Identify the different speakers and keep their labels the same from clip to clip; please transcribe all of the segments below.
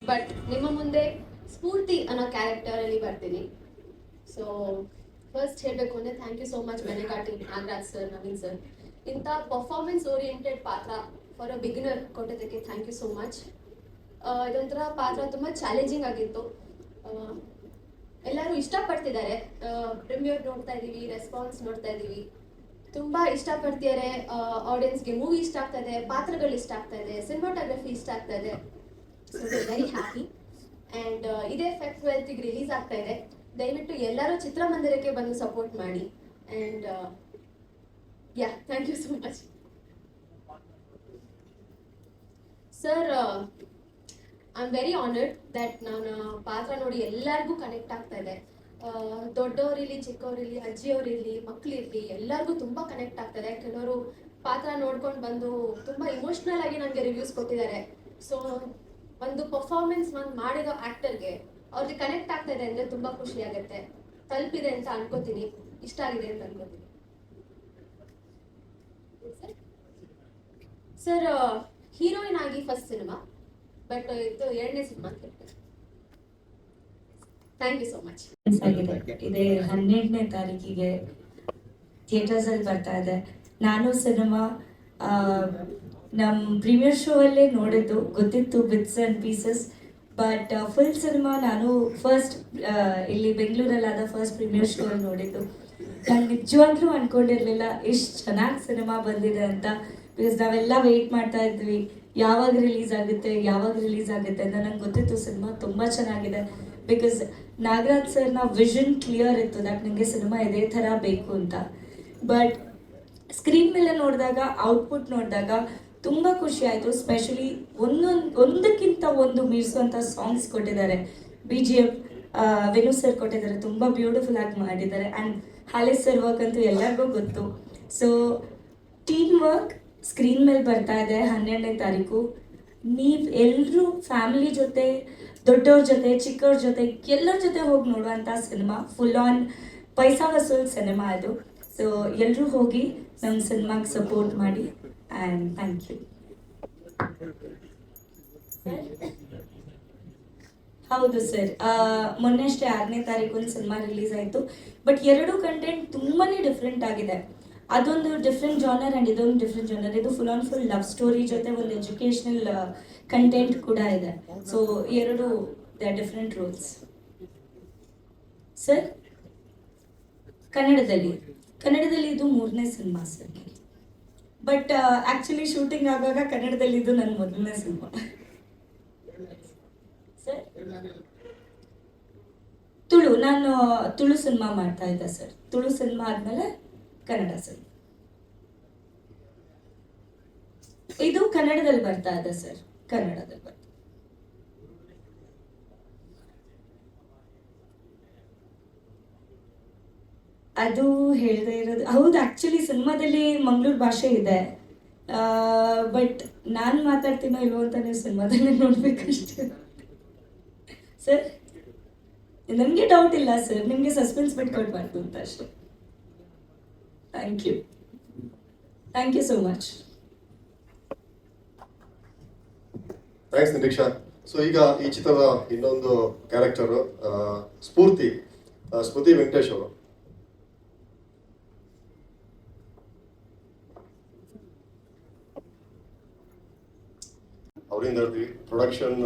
Speaker 1: But ನಿಮ್ಮ ಮುಂದೆ ಸ್ಫೂರ್ತಿ ಅನ್ನೋ ಕ್ಯಾರೆಕ್ಟರ್ ಅಲ್ಲಿ ಬರ್ತೀನಿ. ಸೊ ಫಸ್ಟ್ ಹೇಳಬೇಕು ಅಂದರೆ ಥ್ಯಾಂಕ್ ಯು ಸೋ ಮಚ್ ಮೆನೆಗಾಟಿ ನಾಗರಾಜ್ ಸರ್, ನವೀನ್ ಸರ್. ಇಂಥ ಪರ್ಫಾರ್ಮೆನ್ಸ್ ಓರಿಯೆಂಟೆಡ್ ಪಾತ್ರ ಫಾರ್ ಅ ಬಿಗಿನರ್ ಕೊಟ್ಟಿದ್ದಕ್ಕೆ ಥ್ಯಾಂಕ್ ಯು ಸೋ ಮಚ್. ಇದೊಂಥರ ಪಾತ್ರ ತುಂಬ ಚಾಲೆಂಜಿಂಗ್ ಆಗಿತ್ತು. ಎಲ್ಲರೂ ಇಷ್ಟಪಡ್ತಿದ್ದಾರೆ. ಪ್ರೀಮಿಯರ್ ನೋಡ್ತಾ ಇದ್ದೀವಿ, ರೆಸ್ಪಾನ್ಸ್ ನೋಡ್ತಾ ಇದ್ದೀವಿ, ತುಂಬ ಇಷ್ಟಪಡ್ತಿದ್ದಾರೆ. ಆಡಿಯನ್ಸ್ಗೆ ಮೂವಿ ಇಷ್ಟ ಆಗ್ತಾ ಇದೆ, ಪಾತ್ರಗಳು ಇಷ್ಟ ಆಗ್ತಾ ಇದೆ, ಸಿನಿಮಾಟೋಗ್ರಫಿ ಇಷ್ಟ ಆಗ್ತಾ ಇದೆ. So very happy. ಆ್ಯಂಡ್ ಇದೇ ಫೆಬ್ರವರಿಗೆ ರಿಲೀಸ್ ಆಗ್ತಾ ಇದೆ. ದಯವಿಟ್ಟು ಎಲ್ಲರೂ ಚಿತ್ರಮಂದಿರಕ್ಕೆ ಬಂದು ಸಪೋರ್ಟ್ ಮಾಡಿ. And yeah thank you so much sir. I am very honoured that ನಾನು ಪಾತ್ರ ನೋಡಿ ಎಲ್ಲರಿಗೂ ಕನೆಕ್ಟ್ ಆಗ್ತಾ ಇದೆ. ದೊಡ್ಡವರಿರಲಿ, ಚಿಕ್ಕವರಿರಲಿ, ಅಜ್ಜಿಯವರಿರಲಿ, ಮಕ್ಕಳಿರಲಿ, ಎಲ್ಲರಿಗೂ ತುಂಬ ಕನೆಕ್ಟ್ ಆಗ್ತದೆ. ಕೆಲವರು ಪಾತ್ರ ನೋಡ್ಕೊಂಡು ಬಂದು ತುಂಬ ಇಮೋಷ್ನಲ್ ಆಗಿ ನನಗೆ ರಿವ್ಯೂಸ್ ಕೊಟ್ಟಿದ್ದಾರೆ. ಸೊ ಒಂದು ಪರ್ಫಾರ್ಮೆನ್ಸ್ ನಾನು ಮಾಡಿರೋ ಆ್ಯಕ್ಟರ್ಗೆ ಅವ್ರಿಗೆ ಕನೆಕ್ಟ್ ಆಗ್ತಾ ಇದೆ ಅಂದರೆ ತುಂಬ ಖುಷಿ ಆಗುತ್ತೆ. ತಲುಪಿದೆ ಅಂತ ಅನ್ಕೋತೀನಿ, ಇಷ್ಟ ಆಗಿದೆ ಅಂತ ಅನ್ಕೋತೀನಿ. ಸರ್ ಹೀರೋಯಿನ್ ಆಗಿ ಫಸ್ಟ್ ಸಿನಿಮಾ, ಬಟ್ ಇದು ಎರಡನೇ ಸಿನಿಮಾ ಅಂತ ಹೇಳ್ತಾರೆ. Thank you so much.
Speaker 2: ಇದೆ 12ನೇ ತಾರೀಕಿಗೆ ಥಿಯೇಟರ್ಸ್ ಅಲ್ಲಿ ಬರ್ತಾ ಇದೆ. ನಾನು ಸಿನಿಮಾ ನಮ್ಮ ಪ್ರೀಮಿಯರ್ ಶೋ ಅಲ್ಲೇ ನೋಡಿದ್ದು, ಗೊತ್ತಿತ್ತು bits and pieces. But full cinema ನಾನು ಫಸ್ಟ್ ಇಲ್ಲಿ ಬೆಂಗಳೂರಲ್ಲಾದ ಫಸ್ಟ್ ಪ್ರೀಮಿಯರ್ ಶೋ ಅಲ್ಲಿ ನೋಡಿದ್ದು. ನಾನು ನಿಜವಾಗ್ಲೂ ಅನ್ಕೊಂಡಿರ್ಲಿಲ್ಲ ಇಷ್ಟು ಚೆನ್ನಾಗಿ ಸಿನಿಮಾ ಬಂದಿದೆ ಅಂತ. ಬಿಕಾಸ್ ನಾವೆಲ್ಲ ವೆಯ್ಟ್ ಮಾಡ್ತಾ ಇದ್ವಿ, ಯಾವಾಗ ರಿಲೀಸ್ ಆಗುತ್ತೆ ಅಂತ. ನಂಗೆ ಗೊತ್ತಿತ್ತು ಸಿನಿಮಾ ತುಂಬ ಚೆನ್ನಾಗಿದೆ. ಬಿಕಾಸ್ ನಾಗರಾಜ್ ಸರ್ನ ವಿಷನ್ ಕ್ಲಿಯರ್ ಇತ್ತು ದಟ್ ನನಗೆ ಸಿನಿಮಾ ಇದೇ ಥರ ಬೇಕು ಅಂತ. ಬಟ್ ಸ್ಕ್ರೀನ್ ಮೇಲೆ ನೋಡಿದಾಗ, ಔಟ್ಪುಟ್ ನೋಡಿದಾಗ ತುಂಬ ಖುಷಿ ಆಯಿತು. ಸ್ಪೆಷಲಿ ಒಂದಕ್ಕಿಂತ ಒಂದು ಮೀರಿಸುವಂಥ ಸಾಂಗ್ಸ್ ಕೊಟ್ಟಿದ್ದಾರೆ. BGM ವೆನು ಸರ್ ಕೊಟ್ಟಿದ್ದಾರೆ, ತುಂಬ ಬ್ಯೂಟಿಫುಲ್ ಆಗಿ ಮಾಡಿದ್ದಾರೆ. ಆ್ಯಂಡ್ ಹಾಲೇಶ್ ಸರ್ ವರ್ಕ್ ಅಂತೂ ಎಲ್ಲರಿಗೂ ಗೊತ್ತು. ಸೊ ಟೀಮ್ ವರ್ಕ್ ಸ್ಕ್ರೀನ್ ಮೇಲೆ ಬರ್ತಾ ಇದೆ 12ನೇ ತಾರೀಕು. ನೀವು ಎಲ್ಲರೂ ಫ್ಯಾಮಿಲಿ ಜೊತೆ, ದೊಡ್ಡವ್ರ ಜೊತೆ, ಚಿಕ್ಕವ್ರ ಜೊತೆ, ಎಲ್ಲರ ಜೊತೆ ಹೋಗಿ ನೋಡುವಂಥ cinema. Full on paisa vasool cinema ಅದು. ಸೊ ಎಲ್ಲರೂ ಹೋಗಿ ನಮ್ಮ ಸಿನಿಮಾಗೆ ಸಪೋರ್ಟ್ ಮಾಡಿ. And thank you. ಹೌದು ಸರ್, ಮೊನ್ನೆಷ್ಟೇ 6ನೇ ತಾರೀಕು ಒಂದು ಸಿನಿಮಾ ರಿಲೀಸ್ ಆಯಿತು. ಬಟ್ ಎರಡೂ ಕಂಟೆಂಟ್ ತುಂಬಾ ಡಿಫ್ರೆಂಟ್ ಆಗಿದೆ. ಅದೊಂದು ಡಿಫ್ರೆಂಟ್ ಜಾನರ್ ಆ್ಯಂಡ್ ಇದೊಂದು ಡಿಫ್ರೆಂಟ್ ಜಾನರ್. ಇದು full on full love story ಜೊತೆ ಒಂದು ಎಜುಕೇಷ್ನಲ್ ಕಂಟೆಂಟ್ ಕೂಡ ಇದೆ. ಸೊ ಎರಡು ದ ಡಿಫ್ರೆಂಟ್ ರೋಲ್ಸ್. ಸರ್ ಕನ್ನಡದಲ್ಲಿ ಇದು 3ನೇ cinema sir. But actually shooting ಆಗುವಾಗ ಕನ್ನಡದಲ್ಲಿ ಇದು ನನ್ನ ಮೊದಲನೇ ಸಿನಿಮಾ ಸರ್. ನಾನು ತುಳು ಸಿನಿಮಾ ಮಾಡ್ತಾ ಇದ್ದೆ ಸರ್. ತುಳು ಸಿನಿಮಾ ಆದಮೇಲೆ ಕನ್ನಡ ಸರ್. ಇದು ಕನ್ನಡದಲ್ಲಿ ಬರ್ತಾ ಇದೆ ಸರ್, ಕನ್ನಡದಲ್ಲಿ ಬರ್ತಾ. ಅದು ಹೇಳದೇ ಇರೋದು ಹೌದು. ಆ್ಯಕ್ಚುಲಿ ಸಿನಿಮಾದಲ್ಲಿ ಮಂಗಳೂರು ಭಾಷೆ ಇದೆ. ಬಟ್ ನಾನು ಮಾತಾಡ್ತೀನೋ ಇಲ್ವೋ ಅಂತ ನೀವು ಸಿನಿಮಾದಲ್ಲಿ ನೋಡ್ಬೇಕಷ್ಟೇ ಸರ್. ನನಗೆ ಡೌಟ್ ಇಲ್ಲ ಸರ್, ನಿಮಗೆ ಸಸ್ಪೆನ್ಸ್ ಬಿಟ್ಕೊಡ್ಬಾರ್ದು ಅಂತ ಅಷ್ಟೇ. Thank you so much.
Speaker 3: Thanks Niriksha. So ಈಗ ಈ ಚಿತ್ರದ ಇನ್ನೊಂದು ಕ್ಯಾರೆಕ್ಟರು ಸ್ಫೂರ್ತಿ ವೆಂಕಟೇಶ್ ಅವರು. ಅವರಿಂದ ಹೇಳ್ತೀವಿ ಪ್ರೊಡಕ್ಷನ್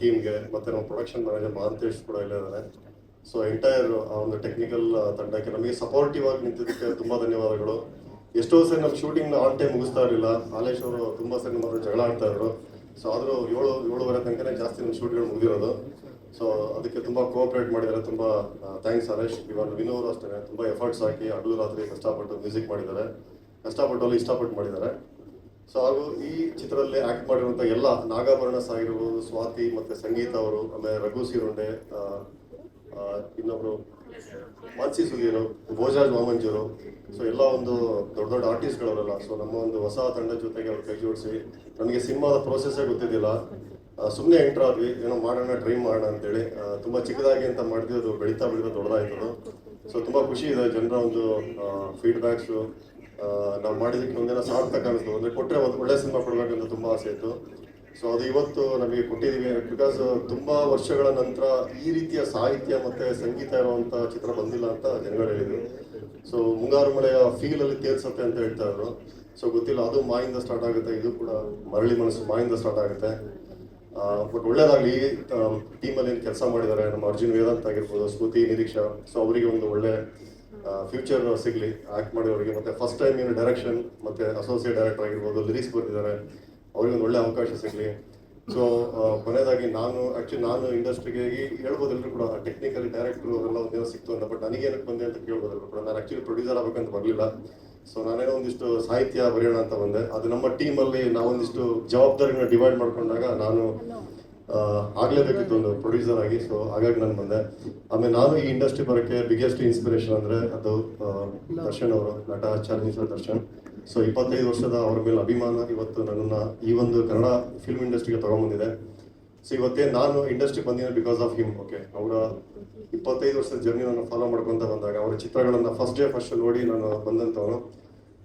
Speaker 3: ಟೀಮ್ಗೆ, ಮತ್ತು ನಮ್ಮ ಪ್ರೊಡಕ್ಷನ್ ಮ್ಯಾನೇಜರ್ ಮಹಾಂತೇಶ್ ಕೂಡ ಇದ್ದಾರೆ. ಸೊ ಎಂಟೈರ್ ಒಂದು ಟೆಕ್ನಿಕಲ್ ತಂಡಕ್ಕೆ ನಮಗೆ ಸಪೋರ್ಟಿವ್ ಆಗಿ ನಿಂತಿದ್ದಕ್ಕೆ ತುಂಬ ಧನ್ಯವಾದಗಳು. ಎಷ್ಟೋ ಸರಿ ನಮ್ಮ ಶೂಟಿಂಗ್ನ ಆನ್ ಟೈಮ್ ಮುಗಿಸ್ತಾ ಇರಲಿಲ್ಲ. ಹಾಲೇಶ್ ಅವರು ತುಂಬ ಸರಿ ನಮ್ಮ ಜಗಳ ಆಡ್ತಾ ಇದ್ರು. ಸೊ ಆದರೂ 7-7:30 ತನಕನೇ ಜಾಸ್ತಿ ನಮ್ಮ ಶೂಟ್ಗಳು ಮುಗಿದಿರೋದು. ಸೊ ಅದಕ್ಕೆ ತುಂಬ ಕೋಆಪ್ರೇಟ್ ಮಾಡಿದ್ದಾರೆ. ತುಂಬ ಥ್ಯಾಂಕ್ಸ್ ಹಾಲೇಶ್. ಇವಾಗ ವಿನೋ ಅವರು ಅಷ್ಟೇ ತುಂಬ ಎಫರ್ಟ್ಸ್ ಹಾಕಿ ಹಗಲು ರಾತ್ರಿ ಕಷ್ಟಪಟ್ಟು ಮ್ಯೂಸಿಕ್ ಮಾಡಿದ್ದಾರೆ, ಕಷ್ಟಪಟ್ಟು ಇಷ್ಟಪಟ್ಟು ಮಾಡಿದ್ದಾರೆ. ಸೊ ಹಾಗೂ ಈ ಚಿತ್ರದಲ್ಲಿ ಆ್ಯಕ್ಟ್ ಮಾಡಿರುವಂಥ ಎಲ್ಲ ನಾಗಾಭರಣ ಆಗಿರ್ಬೋದು, ಸ್ವಾತಿ ಮತ್ತು ಸಂಗೀತ ಅವರು, ಆಮೇಲೆ ರಘು ಸೀರುಂಡೆ, ಇನ್ನೊಬ್ರು ಮಾನ್ಸಿ ಸುಗೀರು, ಭೋಜಾಜ್ ವಾಮಂಜೂರು. ಸೊ ಎಲ್ಲ ಒಂದು ದೊಡ್ಡ ದೊಡ್ಡ ಆರ್ಟಿಸ್ಟ್ಗಳವರಲ್ಲ. ಸೊ ನಮ್ಮ ಒಂದು ಹೊಸ ತಂಡದ ಜೊತೆಗೆ ಅವ್ರು ಕೈ ಜೋಡಿಸಿ, ನನಗೆ ಸಿನಿಮಾದ ಪ್ರೋಸೆಸ್ಸೇ ಗೊತ್ತಿದ್ದಿಲ್ಲ. ಸುಮ್ಮನೆ ಎಂಟ್ರ್ ಆದ್ವಿ, ಏನೋ ಮಾಡೋಣ ಟ್ರೈ ಮಾಡೋಣ ಅಂತೇಳಿ. ತುಂಬ ಚಿಕ್ಕದಾಗಿ ಅಂತ ಮಾಡಿದ್ವಿ, ಅದು ಬೆಳೀತಾ ದೊಡ್ಡದಾಯ್ತದು. ಸೊ ತುಂಬ ಖುಷಿ ಇದೆ. ಜನರ ಒಂದು ಫೀಡ್ಬ್ಯಾಕ್ಸು ನಾವು ಮಾಡಿದ್ದಕ್ಕೆ ಒಂದೇನೋ ಸಾರ್ಥಕ ಅನಿಸ್ತು. ಅಂದರೆ ಕೊಟ್ಟರೆ ಒಂದು ಒಳ್ಳೆ ಸಿನಿಮಾ ಕೊಡಬೇಕಂತ ತುಂಬ ಆಸೆ ಇತ್ತು. ಸೊ ಅದು ಇವತ್ತು ನಮಗೆ ಕೊಟ್ಟಿದ್ದೀವಿ. ಬಿಕಾಸ್ ತುಂಬ ವರ್ಷಗಳ ನಂತರ ಈ ರೀತಿಯ ಸಾಹಿತ್ಯ ಮತ್ತು ಸಂಗೀತ ಇರುವಂಥ ಚಿತ್ರ ಬಂದಿಲ್ಲ ಅಂತ ಜನಗಳು ಹೇಳಿದರು. ಸೊ ಮುಂಗಾರು ಮಳೆಯ ಫೀಲಲ್ಲಿ ತೇಲ್ಸತ್ತೆ ಅಂತ ಹೇಳ್ತಾ ಇದ್ರು. ಸೊ ಗೊತ್ತಿಲ್ಲ, ಅದು ಮಾಯಿಂದ ಸ್ಟಾರ್ಟ್ ಆಗುತ್ತೆ, ಇದು ಕೂಡ ಮರಳಿ ಮನಸ್ಸು ಮಾಯಿಂದ ಸ್ಟಾರ್ಟ್ ಆಗುತ್ತೆ. ಬಟ್ ಒಳ್ಳೇದಾಗಲಿ. ಈ ಟೀಮಲ್ಲಿ ಏನು ಕೆಲಸ ಮಾಡಿದ್ದಾರೆ ನಮ್ಮ ಅರ್ಜುನ್ ವೇದಾಂತ್ ಆಗಿರ್ಬೋದು, ಸ್ಮೃತಿ, ನಿರೀಕ್ಷಾ, ಸೊ ಅವರಿಗೆ ಒಂದು ಒಳ್ಳೆ ಫ್ಯೂಚರ್ ಸಿಗಲಿ ಆ್ಯಕ್ಟ್ ಮಾಡಿದವರಿಗೆ. ಮತ್ತು ಫಸ್ಟ್ ಟೈಮ್ ಏನು ಡೈರೆಕ್ಷನ್ ಮತ್ತು ಅಸೋಸಿಯೇಟ್ ಡೈರೆಕ್ಟರ್ ಆಗಿರ್ಬೋದು, ಲಿರಿಕ್ಸ್ ಬರ್ತಿದ್ದಾರೆ, ಅವ್ರಿಗೆ ಒಂದು ಒಳ್ಳೆ ಅವಕಾಶ ಸಿಗಲಿ. ಸೊ ಕೊನೆಯದಾಗಿ ನಾನು ಇಂಡಸ್ಟ್ರಿಗೆ ಹೇಳ್ಬೋದು ಎಲ್ಲರೂ ಕೂಡ ಟೆಕ್ನಿಕಲಿ ಡೈರೆಕ್ಟ್ರು ಅವರೆಲ್ಲ ಒಂದೇನೋ ಸಿಕ್ತು ಅಂತ. ಬಟ್ ನನಗೇನಕ್ಕೆ ಬಂದೆ ಅಂತ ಕೇಳ್ಬೋದು ಎಲ್ಲರೂ ಕೂಡ. ನಾನು ಆ್ಯಕ್ಚುಲಿ ಪ್ರೊಡ್ಯೂಸರ್ ಆಗಬೇಕಂತ ಬರಲಿಲ್ಲ. ಸೊ ನಾನೇನೋ ಒಂದಿಷ್ಟು ಸಾಹಿತ್ಯ ಬರೆಯೋಣ ಅಂತ ಬಂದೆ. ಅದು ನಮ್ಮ ಟೀಮಲ್ಲಿ ನಾವೊಂದಿಷ್ಟು ಜವಾಬ್ದಾರಿನ ಡಿವೈಡ್ ಮಾಡ್ಕೊಂಡಾಗ ನಾನು ಆಗಲೇಬೇಕಿತ್ತು ಒಂದು ಪ್ರೊಡ್ಯೂಸರ್ ಆಗಿ. ಸೊ ಹಾಗಾಗಿ ನಾನು ಬಂದೆ. ಆಮೇಲೆ ನಾನು ಈ ಇಂಡಸ್ಟ್ರಿ ಬರೋಕ್ಕೆ ಬಿಗ್ಗೆಸ್ಟ್ ಇನ್ಸ್ಪಿರೇಷನ್ ಅಂದರೆ ಅದು ದರ್ಶನ್ ಅವರು, ನಟ ಚಾಲೆಂಜರ್ ದರ್ಶನ್. ಸೊ 25 ವರ್ಷದ ಅವರ ಮೇಲೆ ಅಭಿಮಾನ ಇವತ್ತು ನನ್ನನ್ನು ಈ ಒಂದು ಕನ್ನಡ ಫಿಲ್ಮ್ ಇಂಡಸ್ಟ್ರಿಗೆ ತೊಗೊಂಬಂದಿದೆ. ಸೊ ಇವತ್ತೇ ನಾನು ಇಂಡಸ್ಟ್ರಿ ಬಂದಿದ್ದೀನಿ ಬಿಕಾಸ್ ಆಫ್ ಹಿಮ್. ಓಕೆ, ಅವರ 25 ವರ್ಷದ ಜರ್ನಿ ನಾನು ಫಾಲೋ ಮಾಡ್ಕೊತ ಬಂದಾಗ ಅವರ ಚಿತ್ರಗಳನ್ನು ಫಸ್ಟ್ ಶೋ ನೋಡಿ ನಾನು ಬಂದಂಥವನು.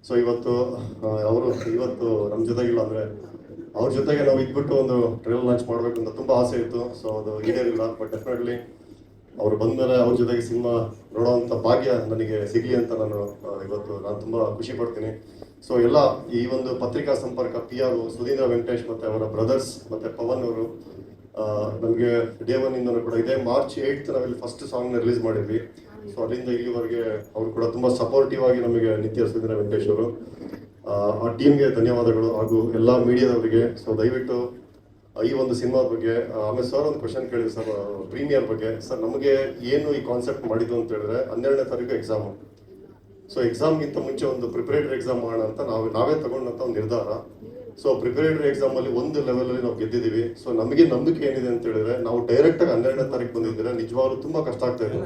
Speaker 3: ಸೊ ಇವತ್ತು ನಮ್ಮ ಜೊತೆಗಿಲ್ಲ, ಅಂದರೆ ಅವ್ರ ಜೊತೆಗೆ ನಾವು ಇದ್ಬಿಟ್ಟು ಒಂದು ಟ್ರೈಲರ್ ಲಾಂಚ್ ಮಾಡಬೇಕು ಅಂತ ತುಂಬ ಆಸೆ ಇತ್ತು. ಸೊ ಅದು ಈಡೇರಿಲ್ಲ. ಬಟ್ ಡೆಫಿನೆಟ್ಲಿ ಅವ್ರು ಬಂದಮೇಲೆ ಅವ್ರ ಜೊತೆಗೆ ಸಿನಿಮಾ ನೋಡೋವಂಥ ಭಾಗ್ಯ ನನಗೆ ಸಿಗಲಿ ಅಂತ ನಾನು ತುಂಬ ಖುಷಿ ಪಡ್ತೀನಿ. ಸೊ ಎಲ್ಲ ಈ ಒಂದು ಪತ್ರಿಕಾ ಸಂಪರ್ಕ PR ಸುಧೀಂದ್ರ ವೆಂಕಟೇಶ್ ಮತ್ತು ಅವರ ಬ್ರದರ್ಸ್ ಮತ್ತು ಪವನ್ ಅವರು ನಮಗೆ ಡೇ 1 ಇಂದನೂ ಕೂಡ ಇದೇ March 8th ನಾವಿಲ್ಲಿ ಫಸ್ಟ್ ಸಾಂಗ್ನ ರಿಲೀಸ್ ಮಾಡಿದ್ವಿ. ಸೊ ಅಲ್ಲಿಂದ ಇಲ್ಲಿವರೆಗೆ ಅವರು ಕೂಡ ತುಂಬ ಸಪೋರ್ಟಿವ್ ಆಗಿ ನಮಗೆ ನಿತ್ಯ ಸುಧೀಂದ್ರ ವೆಂಕಟೇಶ್ ಅವರು. ಆ ಟೀಮ್ಗೆ ಧನ್ಯವಾದಗಳು ಹಾಗೂ ಎಲ್ಲ ಮೀಡಿಯಾದವರಿಗೆ. ಸೊ ದಯವಿಟ್ಟು ಈ ಒಂದು ಸಿನಿಮಾ ಬಗ್ಗೆ ಆಮೇಲೆ ಸರ್ ಒಂದು ಕ್ವಶನ್ ಕೇಳಿದ್ರು ಸರ್, ಪ್ರೀಮಿಯರ್ ಬಗ್ಗೆ. ಸರ್ ನಮಗೆ ಏನು ಈ ಕಾನ್ಸೆಪ್ಟ್ ಮಾಡಿದ್ದು ಅಂತ ಹೇಳಿದ್ರೆ 12ನೇ ತಾರೀಕು ಎಕ್ಸಾಮು. ಸೊ ಎಕ್ಸಾಮ್ಗಿಂತ ಮುಂಚೆ ಒಂದು ಪ್ರಿಪರೇಟರಿ ಎಕ್ಸಾಮ್ ಮಾಡೋಣ ಅಂತ ನಾವೇ ತಗೊಂಡಂಥ ಒಂದು ನಿರ್ಧಾರ. ಸೊ ಪ್ರಿಪರೇಟರಿ ಎಕ್ಸಾಮಲ್ಲಿ ಒಂದು ಲೆವೆಲಲ್ಲಿ ನಾವು ಗೆದ್ದಿದ್ದೀವಿ. ಸೊ ನಮಗೆ ನಂಬಿಕೆ ಏನಿದೆ ಅಂತ ಹೇಳಿದ್ರೆ ನಾವು ಡೈರೆಕ್ಟಾಗಿ 12ನೇ ತಾರೀಕು ಬಂದಿದ್ದರೆ ನಿಜವಾಗ್ಲೂ ತುಂಬ ಕಷ್ಟ ಆಗ್ತಾ ಇದೆ.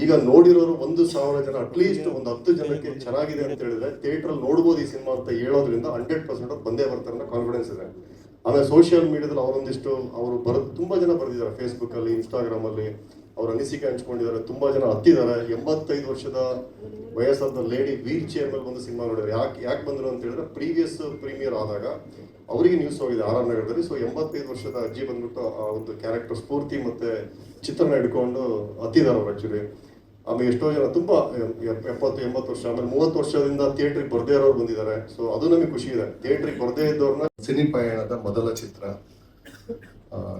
Speaker 3: ಈಗ ನೋಡಿರೋರು 1,000 ಜನ ಅಟ್ಲೀಸ್ಟ್ ಒಂದು 10 ಜನಕ್ಕೆ ಚೆನ್ನಾಗಿದೆ ಅಂತ ಹೇಳಿದ್ರೆ ಥಿಯೇಟ್ರಲ್ಲಿ ನೋಡ್ಬೋದು ಈ ಸಿನಿಮಾ ಅಂತ ಹೇಳೋದ್ರಿಂದ 100% ಬಂದೇ ಬರ್ತಾರೆ ಅನ್ನೋ ಕಾನ್ಫಿಡೆನ್ಸ್ ಇದೆ. ಆಮೇಲೆ ಸೋಷಿಯಲ್ ಮೀಡಿಯಾದಲ್ಲಿ ಅವರು ತುಂಬ ಜನ ಬರೆದಿದ್ದಾರೆ, ಫೇಸ್ಬುಕ್ಕಲ್ಲಿ, ಇನ್ಸ್ಟಾಗ್ರಾಮಲ್ಲಿ ಅವ್ರ ಅನಿಸಿಕೆ ಹಂಚ್ಕೊಂಡಿದ್ದಾರೆ. ತುಂಬ ಜನ ಹತ್ತಿದ್ದಾರೆ. 85 ವರ್ಷದ ವಯಸ್ಸಾದ ಲೇಡಿ ವೀಲ್ ಚೇರ್ ಮೇಲೆ ಬಂದು ಸಿನಿಮಾ ನೋಡಿದ್ದಾರೆ. ಯಾಕೆ ಬಂದರು ಅಂತ ಹೇಳಿದ್ರೆ ಪ್ರೀವಿಯಸ್ ಪ್ರೀಮಿಯರ್ ಆದಾಗ ಅವರಿಗೆ ನ್ಯೂಸ್ ಹೋಗಿದೆ RR ನಗರದಲ್ಲಿ. ಸೊ 85 ವರ್ಷದ ಅಜ್ಜಿ ಬಂದ್ಬಿಟ್ಟು ಆ ಒಂದು ಕ್ಯಾರೆಕ್ಟರ್ ಸ್ಫೂರ್ತಿ ಮತ್ತು ಚಿತ್ರಣ ಹಿಡ್ಕೊಂಡು ಹತ್ತಿದ್ದಾರೆ ಅವ್ರು ಆ್ಯಕ್ಚುಲಿ. ಆಮೇಲೆ ಎಷ್ಟೋ ಜನ ತುಂಬ 70-80 ವರ್ಷ, ಆಮೇಲೆ 30 ವರ್ಷದಿಂದ ಥಿಯೇಟ್ರಿಗೆ ಬರದೇ ಇರೋರು ಬಂದಿದ್ದಾರೆ. ಸೊ ಅದು ನಮಗೆ ಖುಷಿ ಇದೆ. ಥಿಯೇಟ್ರಿಗೆ ಬರದೇ ಇದ್ದವ್ರನ್ನ
Speaker 4: ಸಿನಿ ಪಯಣದ ಮೊದಲ ಚಿತ್ರ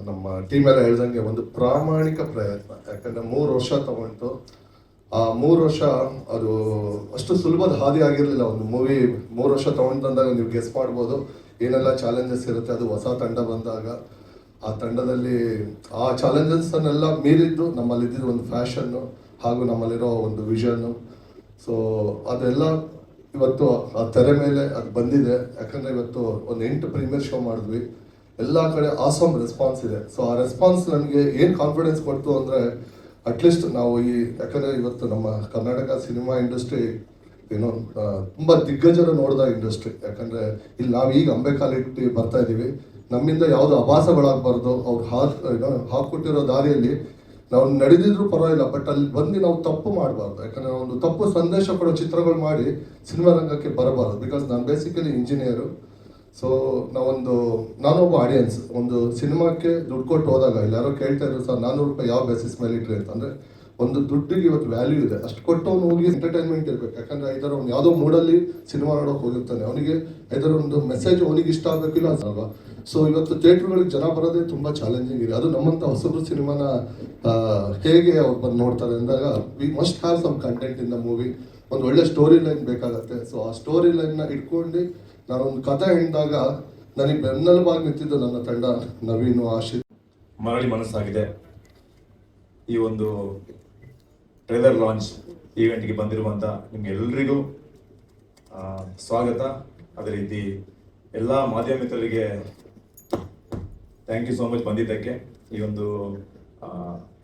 Speaker 4: ನಮ್ಮ ಟೀಮ್ ಎಲ್ಲ ಹೇಳ್ದಂಗೆ ಒಂದು ಪ್ರಾಮಾಣಿಕ ಪ್ರಯತ್ನ. ಯಾಕಂದ್ರೆ 3 ವರ್ಷ ತಗೊಂಡು ಆ 3 ವರ್ಷ ಅದು ಅಷ್ಟು ಸುಲಭದ ಹಾದಿ ಆಗಿರಲಿಲ್ಲ. ಒಂದು ಮೂವಿ 3 ವರ್ಷ ತಗೊಂಡಂದಾಗ ನೀವು ಗೆಸ್ ಮಾಡ್ಬೋದು ಏನೆಲ್ಲ ಚಾಲೆಂಜಸ್ ಇರುತ್ತೆ. ಅದು ಹೊಸ ತಂಡ ಬಂದಾಗ ಆ ತಂಡದಲ್ಲಿ ಆ ಚಾಲೆಂಜಸ್ಸನ್ನೆಲ್ಲ ಮೀರಿದ್ದು ನಮ್ಮಲ್ಲಿದ್ದಿದ್ದು ಒಂದು ಫ್ಯಾಷನ್ನು ಹಾಗೂ ನಮ್ಮಲ್ಲಿರೋ ಒಂದು ವಿಷನ್ನು. ಸೊ ಅದೆಲ್ಲ ಇವತ್ತು ಆ ತೆರೆ ಮೇಲೆ ಅದು ಬಂದಿದೆ. ಯಾಕಂದರೆ ಇವತ್ತು ಒಂದು 8 ಪ್ರೀಮಿಯರ್ ಶೋ ಮಾಡಿದ್ವಿ. ಎಲ್ಲ ಕಡೆ ಆಸಮ್ ರೆಸ್ಪಾನ್ಸ್ ಇದೆ. ಸೊ ಆ ರೆಸ್ಪಾನ್ಸ್ ನನಗೆ ಏನು ಕಾನ್ಫಿಡೆನ್ಸ್ ಕೊಡ್ತು ಅಂದರೆ ಅಟ್ಲೀಸ್ಟ್ ನಾವು ಯಾಕಂದರೆ ಇವತ್ತು ನಮ್ಮ ಕರ್ನಾಟಕ ಸಿನಿಮಾ ಇಂಡಸ್ಟ್ರಿ ಏನೋ ತುಂಬ ದಿಗ್ಗಜರ ನೋಡಿದ ಇಂಡಸ್ಟ್ರಿ. ಯಾಕಂದರೆ ಇಲ್ಲಿ ನಾವು ಈಗ ಅಂಬೆಕಾಲಿಟ್ಟು ಬರ್ತಾ ಇದ್ದೀವಿ. ನಮ್ಮಿಂದ ಯಾವುದು ಅಭಾಸಗಳಾಗಬಾರ್ದು. ಅವ್ರು ಹಾಕ್ಕೊಟ್ಟಿರೋ ದಾರಿಯಲ್ಲಿ ನಾವು ನಡೆದಿದ್ರು ಪರವಾಗಿಲ್ಲ, ಬಟ್ ಅಲ್ಲಿ ಬಂದು ನಾವು ತಪ್ಪು ಮಾಡಬಾರ್ದು. ಯಾಕಂದರೆ ಒಂದು ತಪ್ಪು ಸಂದೇಶ ಕೊಡೋ ಚಿತ್ರಗಳು ಮಾಡಿ ಸಿನಿಮಾ ರಂಗಕ್ಕೆ ಬರಬಾರ್ದು. ಬಿಕಾಸ್ ನಾನು ಬೇಸಿಕಲಿ ಇಂಜಿನಿಯರು. ಸೊ ನಾನೊಬ್ಬ ಆಡಿಯನ್ಸ್. ಒಂದು ಸಿನಿಮಾಕ್ಕೆ ದುಡ್ಡು ಕೊಟ್ಟು ಹೋದಾಗ ಎಲ್ಲಾರೋ ಕೇಳ್ತಾ ಇದ್ರು ಸರ್ 400 ರೂಪಾಯಿ ಯಾವ ಬೇಸಿಸ್ ಮೇಲೆ ಇಟ್ರಿ ಅಂತಂದರೆ ಒಂದು ದುಡ್ಡಿಗೆ ಇವತ್ತು ವ್ಯಾಲ್ಯೂ ಇದೆ. ಅಷ್ಟು ಕೊಟ್ಟು ಅವ್ನು ಹೋಗಿ ಎಂಟರ್ಟೈನ್ಮೆಂಟ್ ಇರಬೇಕು. ಯಾಕಂದರೆ ಐದರ ಅವ್ನು ಯಾವುದೋ ಮೂಡಲ್ಲಿ ಸಿನಿಮಾ ನೋಡೋಕೆ ಹೋಗಿರ್ತಾನೆ. ಅವನಿಗೆ ಐದರ ಒಂದು ಮೆಸೇಜ್ ಅವನಿಗೆ ಇಷ್ಟ ಆಗಬೇಕಿಲ್ಲ ಅಲ್ವಾ. ಸೊ ಇವತ್ತು ಥಿಯೇಟ್ರ್ಗಳಿಗೆ ಜನ ಬರೋದೇ ತುಂಬ ಚಾಲೆಂಜಿಂಗ್ ಇದೆ. ಅದು ನಮ್ಮಂಥ ಹೊಸಬ್ರು ಸಿನಿಮಾನ ಹೇಗೆ ಅವ್ರು ಬಂದು ನೋಡ್ತಾರೆ ಅಂದಾಗ we must have some content in the movie. ಒಂದು ಒಳ್ಳೆ ಸ್ಟೋರಿ ಲೈನ್ ಬೇಕಾಗತ್ತೆ. ಸೊ ಆ ಸ್ಟೋರಿ ಲೈನ್ನ ಇಟ್ಕೊಂಡು ನಾನೊಂದು ಕಥೆ ಹೇಳಿದಾಗ ನನಗೆ ಬೆನ್ನೆಲುಬಾಗಿ ನಿಂತಿದ್ದು ನನ್ನ ತಂಡ ನವೀನು, ಆಶಿತ್.
Speaker 5: ಮರಳಿ ಮನಸ್ಸಾಗಿದೆ. ಈ ಒಂದು ಟ್ರೇಲರ್ ಲಾಂಚ್ ಈವೆಂಟ್ಗೆ ಬಂದಿರುವಂಥ ನಿಮ್ಗೆಲ್ಲರಿಗೂ ಸ್ವಾಗತ. ಅದೇ ರೀತಿ ಎಲ್ಲ ಮಾಧ್ಯಮಿಕರಿಗೆ ಥ್ಯಾಂಕ್ ಯು ಸೋ ಮಚ್ ಬಂದಿದ್ದಕ್ಕೆ. ಈ ಒಂದು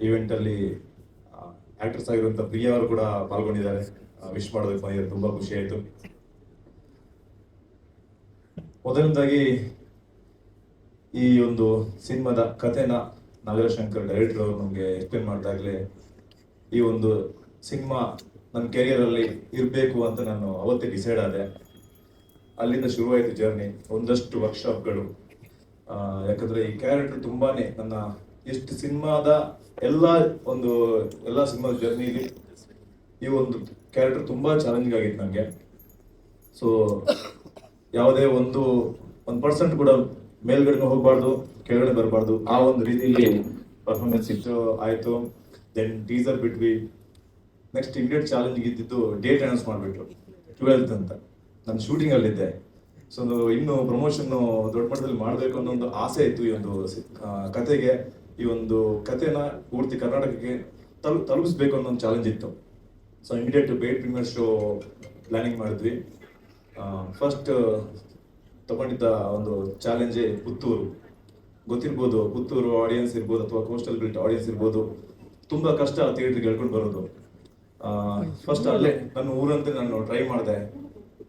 Speaker 5: ಈವೆಂಟಲ್ಲಿ ಆ್ಯಕ್ಟರ್ಸ್ ಆಗಿರುವಂಥ ಪ್ರಿಯಾ ಅವರು ಕೂಡ ಪಾಲ್ಗೊಂಡಿದ್ದಾರೆ. ವಿಶ್ ಮಾಡೋದಕ್ಕೆ ಬಂದಿದ್ದಾರೆ, ತುಂಬ ಖುಷಿ ಆಯಿತು. ಮೊದಲನೇದಾಗಿ ಈ ಒಂದು ಸಿನಿಮಾದ ಕಥೆನ ನಾಗರಶಂಕರ್ ಡೈರೆಕ್ಟರ್ ಅವರು ನಮಗೆ ಎಕ್ಸ್ಪ್ಲೇನ್ ಮಾಡಿದಾಗಲೇ ಈ ಒಂದು ಸಿನಿಮಾ ನನ್ನ ಕೆರಿಯರಲ್ಲಿ ಇರಬೇಕು ಅಂತ ನಾನು ಅವತ್ತೇ ಡಿಸೈಡ್ ಆದೆ. ಅಲ್ಲಿಂದ ಶುರುವಾಯಿತು ಜರ್ನಿ. ಒಂದಷ್ಟು ವರ್ಕ್ಶಾಪ್ಗಳು, ಯಾಕಂದ್ರೆ ಈ ಕ್ಯಾರೆಕ್ಟರ್ ತುಂಬಾನೇ ನನ್ನ ಎಷ್ಟು ಸಿನಿಮಾದ ಎಲ್ಲ ಸಿನಿಮಾದ ಜರ್ನಿಲಿ ಈ ಒಂದು ಕ್ಯಾರೆಕ್ಟರ್ ತುಂಬಾ ಚಾಲೆಂಜಿಂಗ್ ಆಗಿತ್ತು ನನಗೆ. ಸೊ ಯಾವುದೇ ಒಂದು 1% ಕೂಡ ಮೇಲ್ಗಡೆ ಹೋಗಬಾರ್ದು, ಕೆಳಗಡೆ ಬರಬಾರ್ದು, ಆ ಒಂದು ರೀತಿಯಲ್ಲಿ ಪರ್ಫಾರ್ಮೆನ್ಸ್ ಇತ್ತು ಆಯ್ತು. ದೆನ್ ಟೀಸರ್ ಬಿಟ್ವಿ. ನೆಕ್ಸ್ಟ್ ಇಮಿಡಿಯೇಟ್ ಚಾಲೆಂಜ್ ಇದ್ದಿದ್ದು ಡೇಟ್ ಅನೌನ್ಸ್ ಮಾಡಿಬಿಟ್ರು 12th ಅಂತ. ನಾನು ಶೂಟಿಂಗ್ ಅಲ್ಲಿದ್ದೆ. ಸೊ ಇನ್ನು ಪ್ರಮೋಷನ್ ದೊಡ್ಡ ಮಟ್ಟದಲ್ಲಿ ಮಾಡಬೇಕು ಅನ್ನೋ ಒಂದು ಆಸೆ ಇತ್ತು. ಈ ಒಂದು ಕತೆಗೆ, ಈ ಒಂದು ಕತೆನ ಪೂರ್ತಿ ಕರ್ನಾಟಕಕ್ಕೆ ತಲುಪಿಸ್ಬೇಕು ಅನ್ನೋ ಒಂದು ಚಾಲೆಂಜ್ ಇತ್ತು. So immediate paid premiere show planning ಮಾಡಿದ್ವಿ. ಫಸ್ಟ್ ತಗೊಂಡಿದ್ದ ಒಂದು ಚಾಲೆಂಜೇ ಪುತ್ತೂರು. ಗೊತ್ತಿರ್ಬೋದು, ಪುತ್ತೂರು ಆಡಿಯನ್ಸ್ ಇರ್ಬೋದು ಅಥವಾ ಕೋಸ್ಟಲ್ ಬೆಲ್ಟ್ ಆಡಿಯನ್ಸ್ ಇರ್ಬೋದು, ತುಂಬಾ ಕಷ್ಟ ಥಿಯೇಟ್ರಿಗೆ ಹೇಳ್ಕೊಂಡು ಬರೋದು. ಫಸ್ಟ್ ಅಲ್ಲೇ ನನ್ನ ಊರಂತ ನಾನು ಟ್ರೈ ಮಾಡಿದೆ.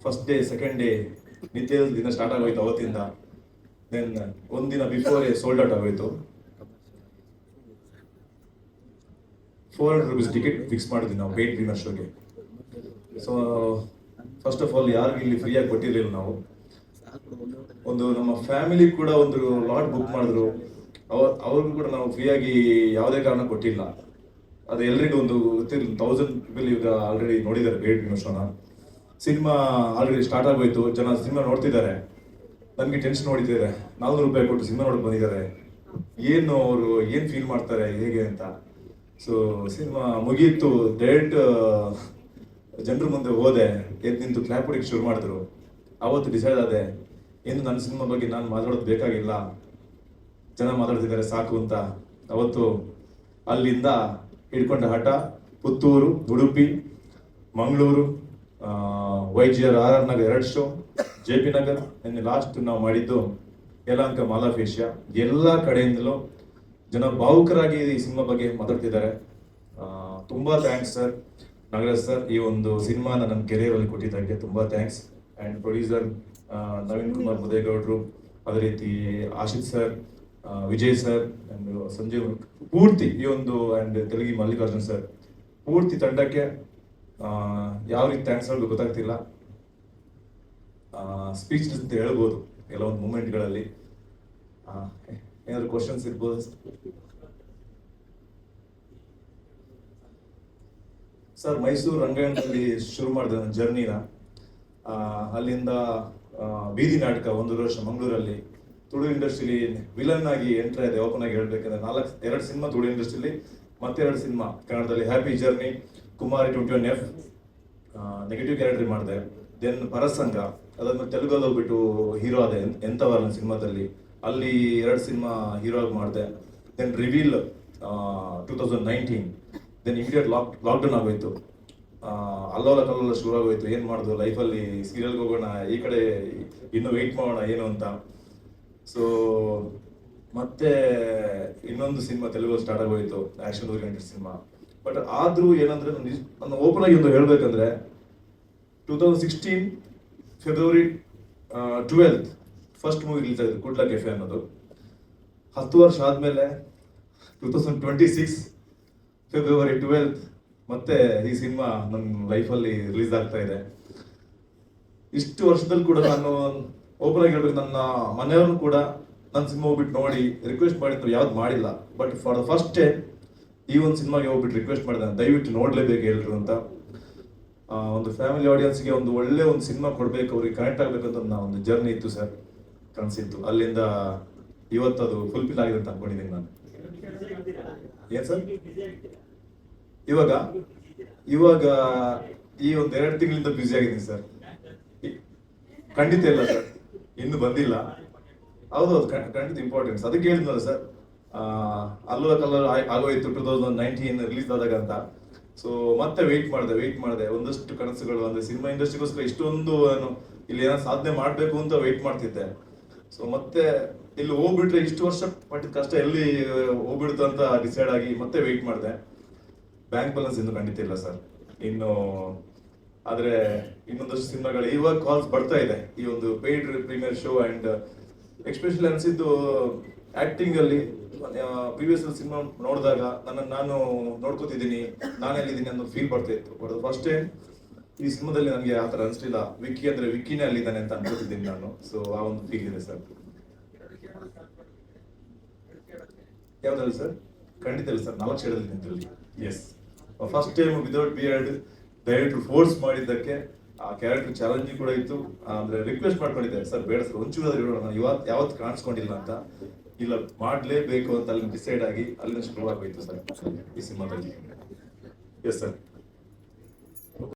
Speaker 5: ಫಸ್ಟ್ ಡೇ, ಸೆಕೆಂಡ್ ಡೇ ನಿದ್ದೆ ದಿನ ಸ್ಟಾರ್ಟ್ ಆಗೋಯ್ತು ಅವತ್ತಿಂದ. ದೆನ್ ಒಂದಿನ ಬಿಫೋರ್ ಸೋಲ್ಡ್ ಔಟ್ ಆಗೋಯ್ತು. 400 rupees ಟಿಕೆಟ್ ಫಿಕ್ಸ್ ಮಾಡಿದ್ವಿ ನಾವು ಪೇಡ್ ಪ್ರೀಮಿಯರ್ ಶೋಗೆ. ಸೊ ಫಸ್ಟ್ ಆಫ್ ಆಲ್ ಯಾರಿಗೂ ಇಲ್ಲಿ ಫ್ರೀಯಾಗಿ ಕೊಟ್ಟಿರಲಿಲ್ಲ ನಾವು. ಒಂದು ನಮ್ಮ ಫ್ಯಾಮಿಲಿ ಕೂಡ ಒಂದು ಲಾಟ್ ಬುಕ್ ಮಾಡಿದ್ರು. ಅವ್ರಿಗೂ ಕೂಡ ನಾವು ಫ್ರೀಯಾಗಿ ಯಾವುದೇ ಕಾರಣ ಕೊಟ್ಟಿಲ್ಲ. ಅದು ಎಲ್ರಿಗೂ ಒಂದು ಗೊತ್ತಿರಲಿಲ್ಲ. 1000 people ಈಗ ಆಲ್ರೆಡಿ ನೋಡಿದ್ದಾರೆ ಪೇಡ್ ಪ್ರೀಮಿಯರ್ ಶೋನ. ಸಿನಿಮಾ ಆಲ್ರೆಡಿ ಸ್ಟಾರ್ಟ್ ಆಗೋಯ್ತು, ಜನ ಸಿನಿಮಾ ನೋಡ್ತಿದ್ದಾರೆ. ನನಗೆ ಟೆನ್ಷನ್ ಹೊಡಿತಿದ್ದಾರೆ. 400 ರೂಪಾಯಿ ಕೊಟ್ಟು ಸಿನಿಮಾ ನೋಡಕ್ ಬಂದಿದ್ದಾರೆ, ಅವರು ಏನು ಫೀಲ್ ಮಾಡ್ತಾರೆ ಹೇಗೆ ಅಂತ. ಸೊ ಸಿನಿಮಾ ಮುಗೀತು, ಡೈರೆಕ್ಟ್ ಜನರ ಮುಂದೆ ಹೋದೆ, ಎದ್ದು ನಿಂತು ಕ್ಲಾಪ್ ಹೊಡಿಗೆ ಶುರು ಮಾಡಿದ್ರು. ಅವತ್ತು ಡಿಸೈಡ್ ಆದೆ, ಏನು ನನ್ನ ಸಿನಿಮಾ ಬಗ್ಗೆ ನಾನು ಮಾತಾಡೋದು ಬೇಕಾಗಿಲ್ಲ, ಜನ ಮಾತಾಡ್ತಿದ್ದಾರೆ ಸಾಕು ಅಂತ. ಅವತ್ತು ಅಲ್ಲಿಂದ ಹಿಡ್ಕೊಂಡ ಹಠ Puttur, Udupi, Mangaluru, YGR RR Nagar 2 show, JP Nagar, ನಿನ್ನೆ ಲಾಸ್ಟ್ ನಾವು ಮಾಡಿದ್ದು ಯಲಹಂಕ ಮಾಲಾಫೇಶಿಯಾ. ಎಲ್ಲ ಕಡೆಯಿಂದಲೂ ಜನ ಭಾವುಕರಾಗಿ ಈ ಸಿನಿಮಾ ಬಗ್ಗೆ ಮಾತಾಡ್ತಿದ್ದಾರೆ. ತುಂಬಾ ಥ್ಯಾಂಕ್ಸ್ ಸರ್, ನಾಗರಾಜ್ ಸರ್, ಈ ಒಂದು ಸಿನಿಮಾನ ನನ್ನ ಕೆರಿಯರಲ್ಲಿ ಕೊಟ್ಟಿದ್ದಕ್ಕೆ ತುಂಬಾ thanks. And producer Naveen Kumar ಮುದೇಗೌಡರು, ಅದೇ ರೀತಿ Ashith sir, Vijay sir and Sanjeev, ಪೂರ್ತಿ ಈ ಒಂದು ಆ್ಯಂಡ್ ತೆಲುಗಿ ಮಲ್ಲಿಕಾರ್ಜುನ್ ಸರ್, ಪೂರ್ತಿ ತಂಡಕ್ಕೆ ಯಾವ ರೀತಿ ಥ್ಯಾಂಕ್ಸ್ ಹೇಳೋದು ಗೊತ್ತಾಗ್ತಿಲ್ಲ. ಸ್ಪೀಚ್ಲೆಸ್ ಅಂತ ಹೇಳ್ಬೋದು ಕೆಲವೊಂದು ಮೂಮೆಂಟ್ಗಳಲ್ಲಿ. ಏನಾದ್ರು ಕ್ವಶನ್ಸ್ ಇರ್ಬೋದು? ಸರ್, ಮೈಸೂರು ರಂಗಾಯಣದಲ್ಲಿ ಶುರು ಮಾಡಿದೆ ನನ್ನ ಜರ್ನಿನ. ಅಲ್ಲಿಂದ ಬೀದಿ ನಾಟಕ 1 ವರ್ಷ ಮಂಗಳೂರಲ್ಲಿ, ತುಳು ಇಂಡಸ್ಟ್ರಿಲಿ ವಿಲನ್ ಆಗಿ ಎಂಟ್ರ್ ಆಗಿದೆ. ಓಪನ್ ಆಗಿ ಹೇಳ್ಬೇಕಂದ್ರೆ 2 ಸಿನಿಮಾ ತುಳು ಇಂಡಸ್ಟ್ರಿಲಿ, ಮತ್ತೆ 2 ಸಿನಿಮಾ ಕನ್ನಡದಲ್ಲಿ. ಹ್ಯಾಪಿ ಜರ್ನಿ, ಕುಮಾರಿ 21F ನೆಗೆಟಿವ್ ಕ್ಯಾರೆಕ್ಟರ್ ಮಾಡಿದೆ. ದೆನ್ ಪರಸಂಗ, ಅದಾದ್ಮೇಲೆ ತೆಲುಗಲ್ಲಿ ಹೋಗ್ಬಿಟ್ಟು ಹೀರೋ ಆದೆ ಎಂತವರ ಸಿನಿಮಾದಲ್ಲಿ, ಅಲ್ಲಿ 2 ಸಿನಿಮಾ ಹೀರೋ ಆಗಿ ಮಾಡಿದೆ. Then reveal 2019. Then immediate lockdown ಆಗೋಯ್ತು. ಅಲ್ಲೋಲ ಕಲ್ಲೋಲ ಶುರು ಆಗೋಯ್ತು. ಏನು ಮಾಡೋದು ಲೈಫಲ್ಲಿ, ಸೀರಿಯಲ್ಗೆ ಹೋಗೋಣ, ಈ ಕಡೆ ಇನ್ನೂ ವೆಯ್ಟ್ ಮಾಡೋಣ ಏನು ಅಂತ. ಸೊ ಮತ್ತೆ ಇನ್ನೊಂದು ಸಿನಿಮಾ ತೆಲುಗಲ್ಲಿ ಸ್ಟಾರ್ಟ್ ಆಗೋಯ್ತು, ಆಕ್ಷನ್ ಓರಿಯೆಂಟೆಡ್ ಸಿನಿಮಾ. ಬಟ್ ಆದ್ರೂ ಏನಂದ್ರೆ ನನ್ನ ಓಪನ್ ಆಗಿ ಒಂದು ಹೇಳ್ಬೇಕಂದ್ರೆ 2016 February 12th first movie release ಆಗಿದೆ, ಕುಡ್ಲ ಕೆಫೆ ಅನ್ನೋದು. 10 ವರ್ಷ ಆದ್ಮೇಲೆ 2026 February 12th ಮತ್ತೆ ಈ ಸಿನಿಮಾ ನನ್ನ ಲೈಫಲ್ಲಿ ರಿಲೀಸ್ ಆಗ್ತಾ ಇದೆ. ಇಷ್ಟು ವರ್ಷದಲ್ಲಿ ಕೂಡ ನಾನು ಓಪನ್ ಆಗಿ ಹೇಳ್ಬೇಕು, ನನ್ನ ಮನೆಯವ್ರನ್ನು ಕೂಡ ನನ್ನ ಸಿನಿಮಾ ಹೋಗ್ಬಿಟ್ಟು ನೋಡಿ ರಿಕ್ವೆಸ್ಟ್ ಮಾಡಿದ್ರು, ಯಾವ್ದು ಮಾಡಿಲ್ಲ. But for the first time ಈ ಒಂದು ಸಿನಿಮಾಗೆ ಹೋಗ್ಬಿಟ್ಟು ರಿಕ್ವೆಸ್ಟ್ ಮಾಡಿದೆ, ದಯವಿಟ್ಟು ನೋಡ್ಲೇಬೇಕು ಎಲ್ರು ಅಂತ. ಒಂದು ಫ್ಯಾಮಿಲಿ ಆಡಿಯನ್ಸ್ಗೆ ಒಂದು ಒಳ್ಳೆ ಒಂದು ಸಿನಿಮಾ ಕೊಡ್ಬೇಕು, ಅವ್ರಿಗೆ ಕನೆಕ್ಟ್ ಆಗ್ಬೇಕಂತ ಒಂದು ಜರ್ನಿ ಇತ್ತು ಸರ್, ಕನಸಿತ್ತು. ಅಲ್ಲಿಂದ ಇವತ್ತು ಅದು ಫುಲ್ಫಿಲ್ ಆಗಿದೆ ಅಂತ ಅನ್ಕೊಂಡಿದ್ದೀನಿ ನಾನು. ಏನ್ ಸರ್, ಇವಾಗ ಈ ಒಂದು 2 ತಿಂಗಳಿಂದ ಬ್ಯುಸಿ ಆಗಿದ್ದೀನಿ ಸರ್. ಖಂಡಿತ ಇಲ್ಲ ಸರ್, ಇನ್ನು ಬಂದಿಲ್ಲ. ಹೌದು, ಖಂಡಿತ ಇಂಪಾರ್ಟೆನ್ಸ್. ಅದಕ್ಕೆ ಹೇಳಿದ್ನಲ್ಲ ಸರ್, ಅಲ್ಲೋಲ ಕಲ್ಲೋಲ ಆಗೋಯ್ತು 2019 ರಿಲೀಸ್ ಆದಾಗ ಅಂತ. ಸೊ ಮತ್ತೆ ವೆಯ್ಟ್ ಮಾಡಿದೆ. ಒಂದಷ್ಟು ಕನಸುಗಳು, ಅಂದ್ರೆ ಸಿನಿಮಾ ಇಂಡಸ್ಟ್ರಿಗೋಸ್ಕರ ಇಷ್ಟೊಂದು ಇಲ್ಲಿ ಏನೋ ಸಾಧನೆ ಮಾಡಬೇಕು ಅಂತ ವೆಯ್ಟ್ ಮಾಡ್ತಿದ್ದೆ. ಸೊ ಮತ್ತೆ ಇಲ್ಲಿ ಹೋಗ್ಬಿಟ್ರೆ ಇಷ್ಟು ವರ್ಷ ಪಟ್ಟಿದ ಕಷ್ಟ ಎಲ್ಲಿ ಹೋಗ್ಬಿಡ್ತು ಅಂತ ಡಿಸೈಡ್ ಆಗಿ ಮತ್ತೆ ವೆಯ್ಟ್ ಮಾಡಿದೆ. ಬ್ಯಾಂಕ್ ಬ್ಯಾಲೆನ್ಸ್ ಇನ್ನು ಖಂಡಿತ ಇಲ್ಲ ಸರ್ ಇನ್ನು. ಆದ್ರೆ ಇನ್ನೊಂದಷ್ಟು ಸಿನಿಮಾಗಳು ಇವಾಗ ಕಾಲ್ಸ್ ಬರ್ತಾ ಇದೆ, ಈ ಒಂದು paid premiere show. And especially ಅನ್ಸಿದ್ದು ಆಕ್ಟಿಂಗ್ ಅಲ್ಲಿ, ಪ್ರೀವಿಯಸ್ ಸಿನಿಮಾ ನೋಡಿದಾಗ ನಾನು ನೋಡ್ಕೋತಿದ್ದೀನಿ, ನಾನು ಎಲ್ಲಿದ್ದೀನಿ ಅನ್ನೋ ಫೀಲ್ ಬರ್ತಾ ಇತ್ತು. ಬಟ್ ಫಸ್ಟ್ ಟೈಮ್ ಈ ಸಿನಿಮಾದಲ್ಲಿ ನನಗೆ ಆ ಥರ ಅನಿಸ್ಲಿಲ್ಲ. ವಿಕ್ಕಿ ಅಂದ್ರೆ ವಿಕ್ಕಿನೇ ಅಲ್ಲಿದ್ದಾನೆ ಅಂತ ಅನ್ಕೋತಿದ್ದೀನಿ ನಾನು. ಸೊ ಆ ಒಂದು ಫೀಲ್ ಇದೆ ಸರ್. ಯಾವ್ದ್ರಲ್ಲಿ ಸರ್? ಖಂಡಿತ ಇಲ್ಲ ಸರ್, 4 ಶೇಡಲ್ಲಿ ನಿಂತಲ್ಲಿ. Yes, first time without beard ದಯವಿಟ್ಟು ಫೋರ್ಸ್ ಮಾಡಿದ್ದಕ್ಕೆ ಆ ಕ್ಯಾರೆಕ್ಟರ್ ಚಾಲೆಂಜಿಂಗ್ ಕೂಡ ಇತ್ತು. ಅಂದ್ರೆ ರಿಕ್ವೆಸ್ಟ್ ಮಾಡ್ಕೊಂಡಿದ್ದೆ, ಸರ್ ಬೇಡ ಸರ್ ಒಂಚೂರಾದ್ರೂ ಇಡೋಣ, ನಾನು ಯಾವತ್ತು ಕಾಣಿಸ್ಕೊಂಡಿಲ್ಲ ಅಂತ. ಇಲ್ಲ ಮಾಡಲೇಬೇಕು ಅಂತ ಅಲ್ಲಿ ಡಿಸೈಡ್ ಆಗಿ ಅಲ್ಲಿಂದ ಶುರುವಾಗೋಯ್ತು ಸರ್ ಈ ಸಿನಿಮಾದಲ್ಲಿ. Yes sir.